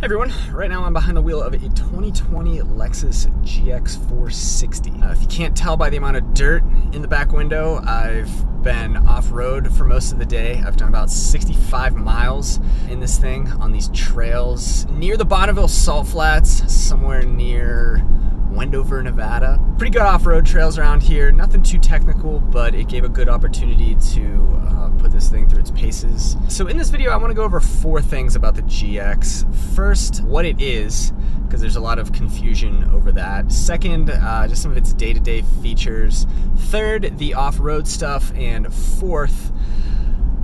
Hey everyone, right now I'm behind the wheel of a 2020 Lexus GX 460. If you can't tell by the amount of dirt in the back window, I've been off-road for most of the day. I've done about 65 miles in this thing on these trails near the Bonneville Salt Flats, somewhere near Wendover, Nevada. Pretty good off-road trails around here, nothing too technical, but it gave a good opportunity to put this thing through its paces. So in this video, I want to go over 4 things about the GX. First, what it is, because there's a lot of confusion over that. Second, just some of its day-to-day features. Third, the off-road stuff. And fourth,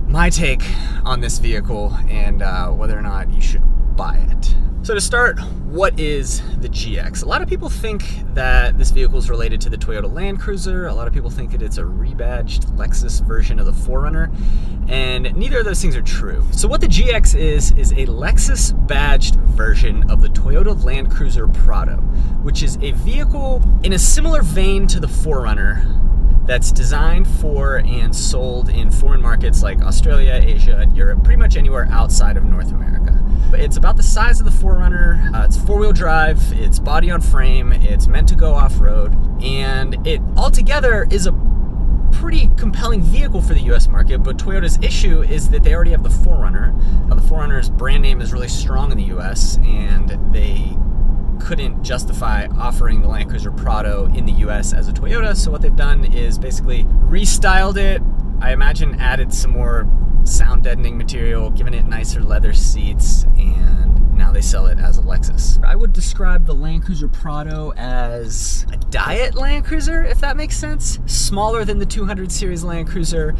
my take on this vehicle and whether or not you should buy it. So to start, what is the GX? A lot of people think that this vehicle is related to the Toyota Land Cruiser. A lot of people think that it's a rebadged Lexus version of the 4Runner, and neither of those things are true. So what the GX is a Lexus badged version of the Toyota Land Cruiser Prado, which is a vehicle in a similar vein to the 4Runner that's designed for and sold in foreign markets like Australia, Asia, and Europe, pretty much anywhere outside of North America. It's about the size of the 4Runner, it's 4-wheel drive, it's body on frame, it's meant to go off-road, and it altogether is a pretty compelling vehicle for the US market, but Toyota's issue is that they already have the 4Runner. Now, the 4Runner's brand name is really strong in the US, and they couldn't justify offering the Land Cruiser Prado in the US as a Toyota, so what they've done is basically restyled it, I imagine added some more sound deadening material, given it nicer leather seats, and now they sell it as a Lexus. I would describe the Land Cruiser Prado as a diet Land Cruiser, if that makes sense. Smaller than the 200 series Land Cruiser,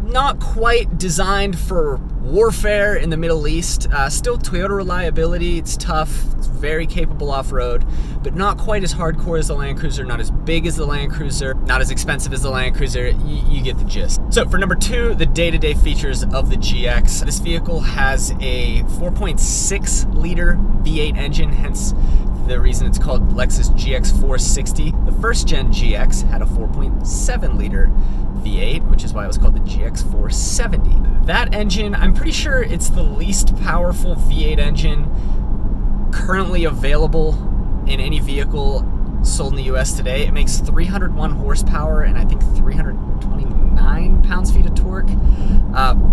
not quite designed for warfare in the Middle East. Still Toyota reliability, it's tough, it's very capable off-road, but not quite as hardcore as the Land Cruiser, not as big as the Land Cruiser, not as expensive as the Land Cruiser. You get the gist. So for number 2, the day-to-day features of the GX. This vehicle has a 4.6 liter V8 engine, hence the reason it's called Lexus GX 460. The first gen GX had a 4.7 liter V8, which is why it was called the GX 470. That engine, I'm pretty sure it's the least powerful V8 engine currently available in any vehicle sold in the US today. It makes 301 horsepower and I think 329 pounds-feet of torque.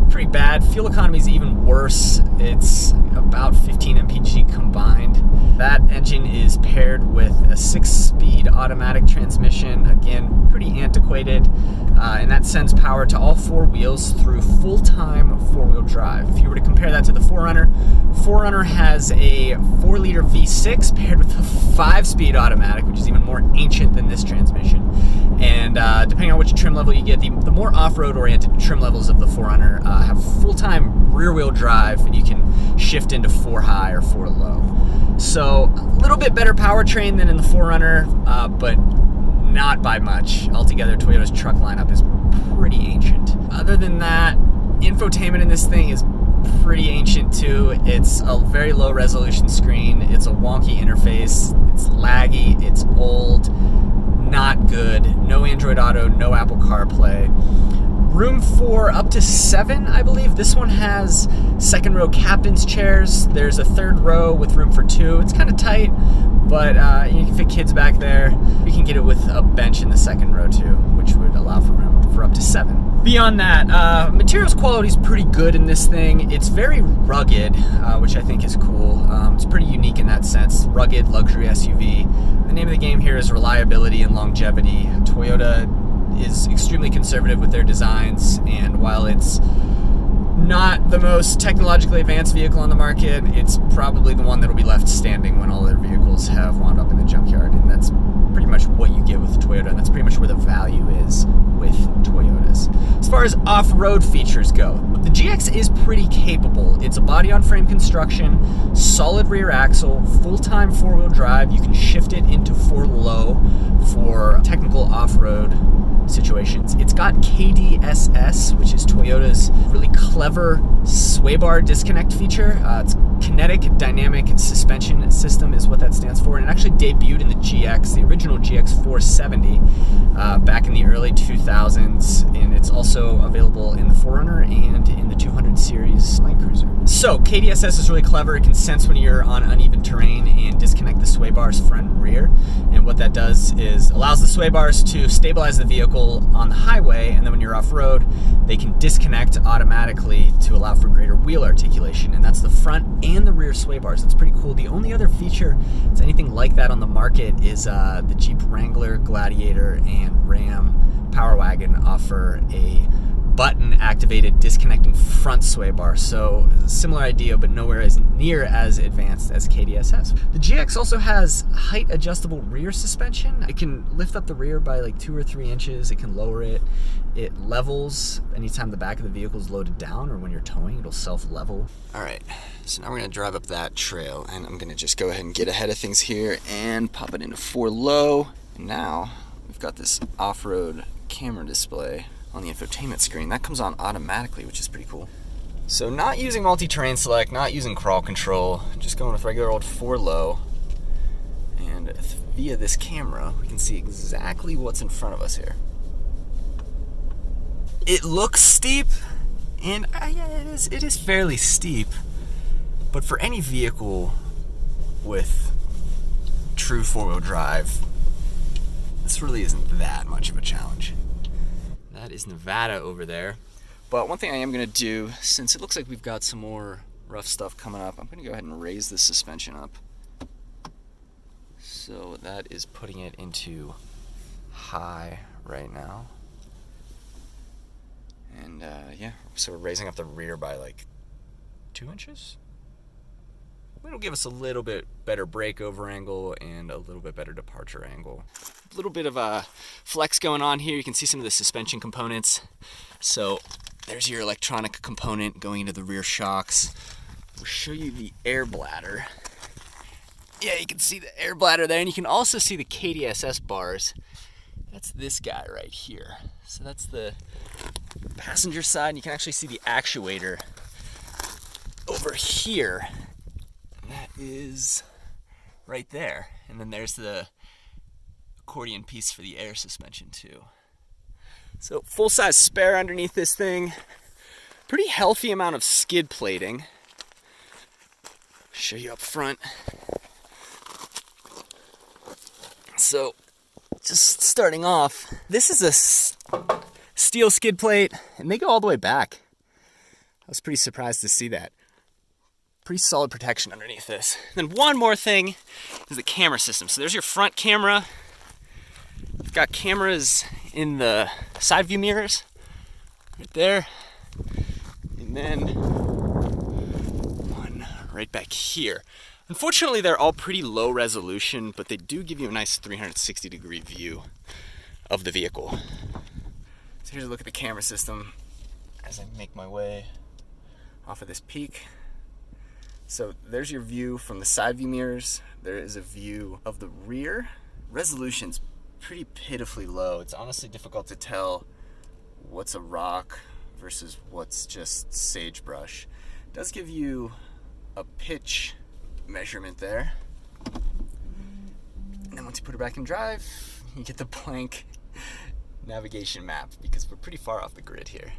Pretty bad. Fuel economy is even worse. It's about 15 mpg combined. That engine is paired with a 6-speed automatic transmission, again, pretty antiquated, and that sends power to all 4 wheels through full-time 4-wheel drive. If you were to compare that to the 4Runner, 4Runner has a 4-liter V6 paired with a 5-speed automatic, which is even more ancient than this transmission. And depending on which trim level you get, the more off-road oriented trim levels of the 4Runner have full-time rear-wheel drive, and you can shift into 4-high or 4-low. So a little bit better powertrain than in the 4Runner, but not by much. Altogether, Toyota's truck lineup is pretty ancient. Other than that, infotainment in this thing is pretty ancient too. It's a very low resolution screen, it's a wonky interface, it's laggy, it's old, not good. No Android Auto, no Apple CarPlay. Room for up to 7, I believe. This one has second row captain's chairs. There's a third row with room for 2. It's kind of tight, but you can fit kids back there. You can get it with a bench in the second row too, which would allow for room for up to 7. Beyond that, materials quality is pretty good in this thing. It's very rugged, which I think is cool. It's pretty unique in that sense. Rugged luxury SUV. The name of the game here is reliability and longevity. Toyota is extremely conservative with their designs, and while it's not the most technologically advanced vehicle on the market, it's probably the one that will be left standing when all their vehicles have wound up in the junkyard, and that's pretty much what you get with Toyota, and that's pretty much where the value is with Toyotas. As far as off-road features go, the GX is pretty capable. It's a body-on-frame construction, solid rear axle, full-time 4-wheel drive. You can shift it into 4-low for technical off-road situations. It's got KDSS, which is Toyota's really clever sway bar disconnect feature. It's kinetic dynamic suspension system is what that stands for. And it actually debuted in the GX, the original GX 470, back in the early 2000s. And it's also available in the 4Runner and in the 200 series Land Cruiser. So KDSS is really clever. It can sense when you're on uneven terrain and disconnect the sway bars front and rear. And what that does is allows the sway bars to stabilize the vehicle on the highway, and then when you're off-road, they can disconnect automatically to allow for greater wheel articulation. And that's the front and the rear sway bars. It's pretty cool. The only other feature that's anything like that on the market is the Jeep Wrangler, Gladiator, and Ram Power Wagon offer a button-activated disconnecting front sway bar. So similar idea, but nowhere as near as advanced as KDSS. The GX also has height-adjustable rear suspension. It can lift up the rear by like 2 or 3 inches. It can lower it. It levels anytime the back of the vehicle is loaded down, or when you're towing, it'll self-level. All right, so now we're gonna drive up that trail, and I'm gonna just go ahead and get ahead of things here and pop it into 4 low. And now we've got this off-road camera display on the infotainment screen. That comes on automatically, which is pretty cool. So not using multi-terrain select, not using crawl control, just going with regular old 4 low. And via this camera, we can see exactly what's in front of us here. It looks steep, and yeah, it is fairly steep, but for any vehicle with true 4-wheel drive, this really isn't that much of a challenge. That is Nevada over there. But one thing I am gonna do, since it looks like we've got some more rough stuff coming up, I'm gonna go ahead and raise the suspension up. So that is putting it into high right now. And yeah, so we're raising up the rear by like 2 inches. It'll give us a little bit better breakover angle and a little bit better departure angle. A little bit of a flex going on here. You can see some of the suspension components. So there's your electronic component going into the rear shocks. We'll show you the air bladder. Yeah, you can see the air bladder there, and you can also see the KDSS bars. That's this guy right here. So that's the passenger side, and you can actually see the actuator over here. That is right there. And then there's the accordion piece for the air suspension too. So full-size spare underneath this thing. Pretty healthy amount of skid plating. Show you up front. So just starting off, this is a steel skid plate, and they go all the way back. I was pretty surprised to see that. Pretty solid protection underneath this. And then one more thing is the camera system. So there's your front camera. You've got cameras in the side view mirrors right there. And then one right back here. Unfortunately, they're all pretty low resolution, but they do give you a nice 360-degree view of the vehicle. So here's a look at the camera system as I make my way off of this peak. So there's your view from the side view mirrors. There is a view of the rear. Resolution's pretty pitifully low. It's honestly difficult to tell what's a rock versus what's just sagebrush. It does give you a pitch measurement there. And then once you put it back in drive, you get the blank navigation map because we're pretty far off the grid here.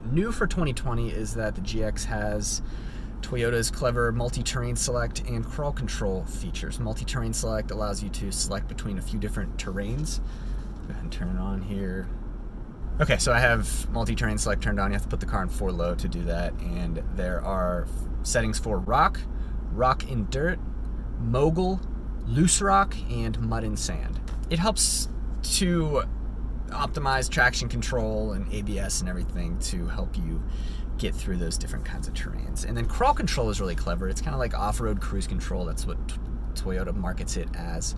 New for 2020 is that the GX has Toyota's clever multi-terrain select and crawl control features. Multi-terrain select allows you to select between a few different terrains. Go ahead and turn it on here. Okay, so I have multi-terrain select turned on. You have to put the car in 4 low to do that. And there are settings for rock, rock and dirt, mogul, loose rock, and mud and sand. It helps to optimize traction control and ABS and everything to help you get through those different kinds of terrains. And then crawl control is really clever. It's kind of like off-road cruise control. That's what Toyota markets it as.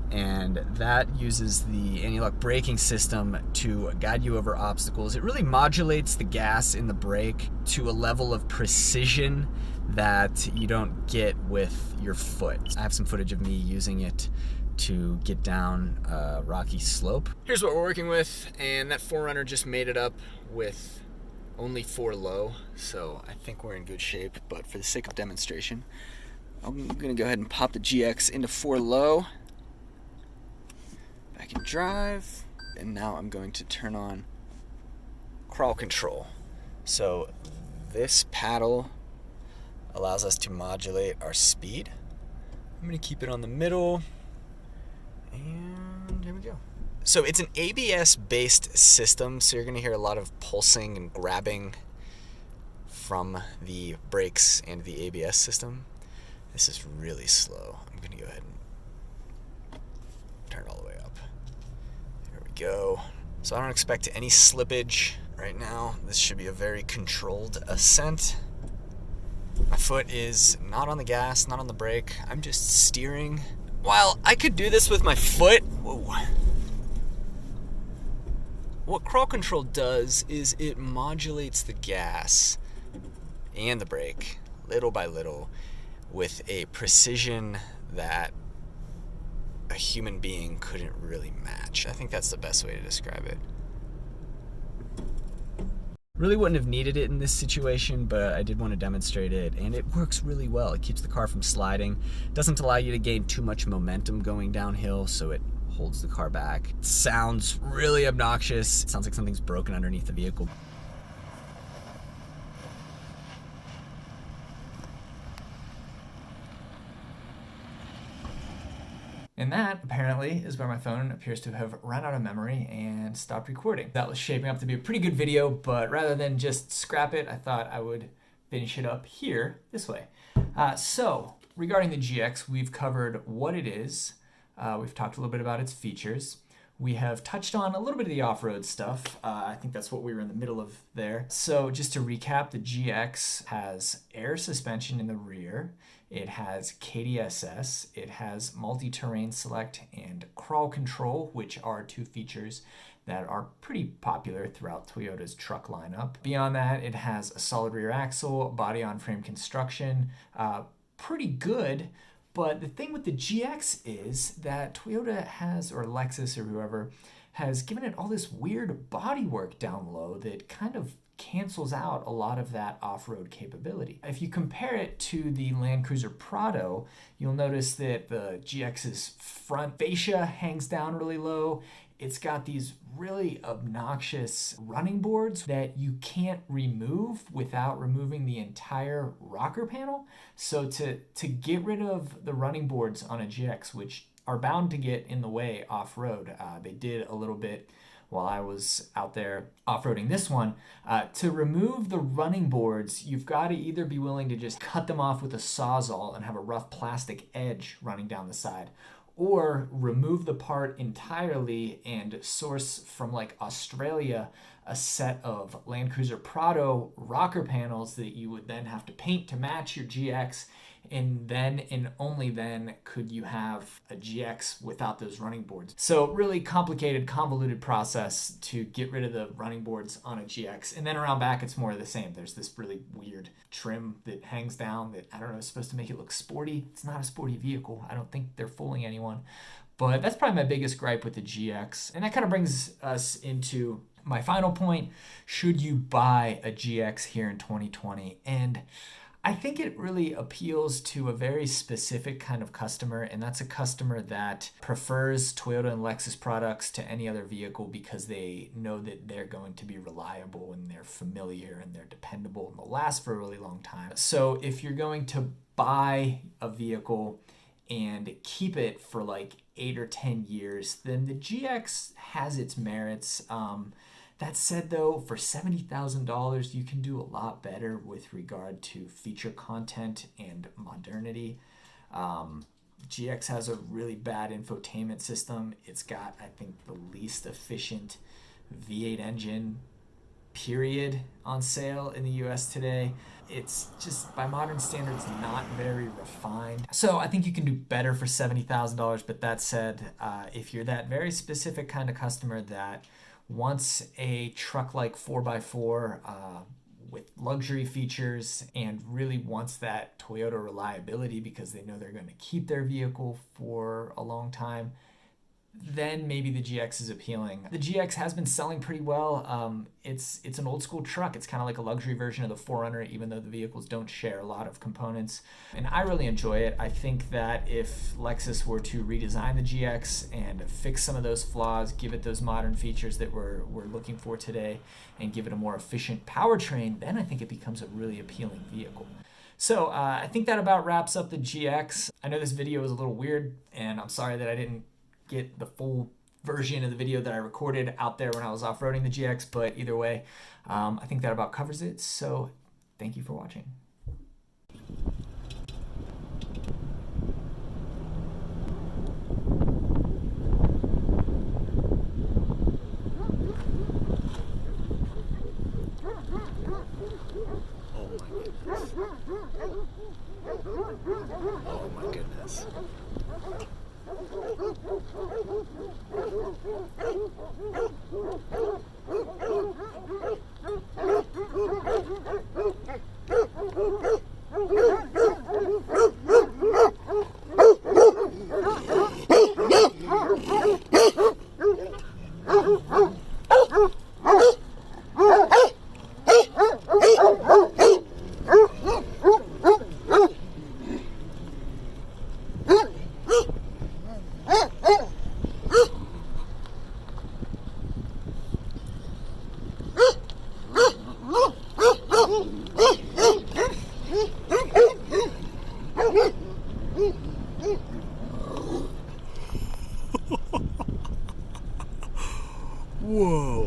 And that uses the anti-lock braking system to guide you over obstacles. It really modulates the gas in the brake to a level of precision that you don't get with your foot. I have some footage of me using it to get down a rocky slope. Here's what we're working with, and that 4Runner just made it up with only 4 low, so I think we're in good shape, but for the sake of demonstration, I'm gonna go ahead and pop the GX into 4 low. Back in drive. And now I'm going to turn on crawl control. So this paddle allows us to modulate our speed. I'm gonna keep it on the middle. And here we go. So it's an ABS-based system, so you're gonna hear a lot of pulsing and grabbing from the brakes and the ABS system. This is really slow. I'm gonna go ahead and turn it all the way up. There we go. So I don't expect any slippage right now. This should be a very controlled ascent. My foot is not on the gas, not on the brake. I'm just steering. While I could do this with my foot, whoa. What crawl control does is it modulates the gas and the brake little by little with a precision that a human being couldn't really match. I think that's the best way to describe it. Really wouldn't have needed it in this situation, but I did want to demonstrate it, and it works really well. It keeps the car from sliding, doesn't allow you to gain too much momentum going downhill, so it holds the car back. It sounds really obnoxious. It sounds like something's broken underneath the vehicle. And that, apparently, is where my phone appears to have run out of memory and stopped recording. That was shaping up to be a pretty good video, but rather than just scrap it, I thought I would finish it up here, this way. So, regarding the GX, we've covered what it is. We've talked a little bit about its features. We have touched on a little bit of the off-road stuff. I think that's what we were in the middle of there. So just to recap, the GX has air suspension in the rear. It has KDSS. It has multi-terrain select and crawl control, which are 2 features that are pretty popular throughout Toyota's truck lineup. Beyond that, it has a solid rear axle, body-on-frame construction, pretty good. But the thing with the GX is that Toyota has, or Lexus or whoever, has given it all this weird bodywork down low that kind of cancels out a lot of that off-road capability. If you compare it to the Land Cruiser Prado, you'll notice that the GX's front fascia hangs down really low. It's got these really obnoxious running boards that you can't remove without removing the entire rocker panel. So to get rid of the running boards on a GX, which are bound to get in the way off-road, they did a little bit while I was out there off-roading this one. To remove the running boards, you've got to either be willing to just cut them off with a Sawzall and have a rough plastic edge running down the side, or remove the part entirely and source from like Australia a set of Land Cruiser Prado rocker panels that you would then have to paint to match your GX, and then and only then could you have a GX without those running boards. So really complicated, convoluted process to get rid of the running boards on a GX. And then around back, it's more of the same. There's this really weird trim that hangs down that, I don't know, is supposed to make it look sporty. It's not a sporty vehicle. I don't think they're fooling anyone. But that's probably my biggest gripe with the GX. And that kind of brings us into my final point. Should you buy a GX here in 2020? And I think it really appeals to a very specific kind of customer, and that's a customer that prefers Toyota and Lexus products to any other vehicle because they know that they're going to be reliable and they're familiar and they're dependable and they'll last for a really long time. So if you're going to buy a vehicle and keep it for like 8 or 10 years, then the GX has its merits. That said, though, for $70,000, you can do a lot better with regard to feature content and modernity. GX has a really bad infotainment system. It's got, I think, the least efficient V8 engine, period, on sale in the US today. It's just, by modern standards, not very refined. So I think you can do better for $70,000, but that said, if you're that very specific kind of customer that wants a truck like 4x4 with luxury features and really wants that Toyota reliability because they know they're going to keep their vehicle for a long time, then maybe the GX is appealing. The GX has been selling pretty well. It's an old school truck. It's kind of like a luxury version of the 4Runner, even though the vehicles don't share a lot of components. And I really enjoy it. I think that if Lexus were to redesign the GX and fix some of those flaws, give it those modern features that we're looking for today, and give it a more efficient powertrain, then I think it becomes a really appealing vehicle. So I think that about wraps up the GX. I know this video was a little weird, and I'm sorry that I didn't get the full version of the video that I recorded out there when I was off-roading the GX, but either way, I think that about covers it. So thank you for watching. Oh my goodness. Whoa.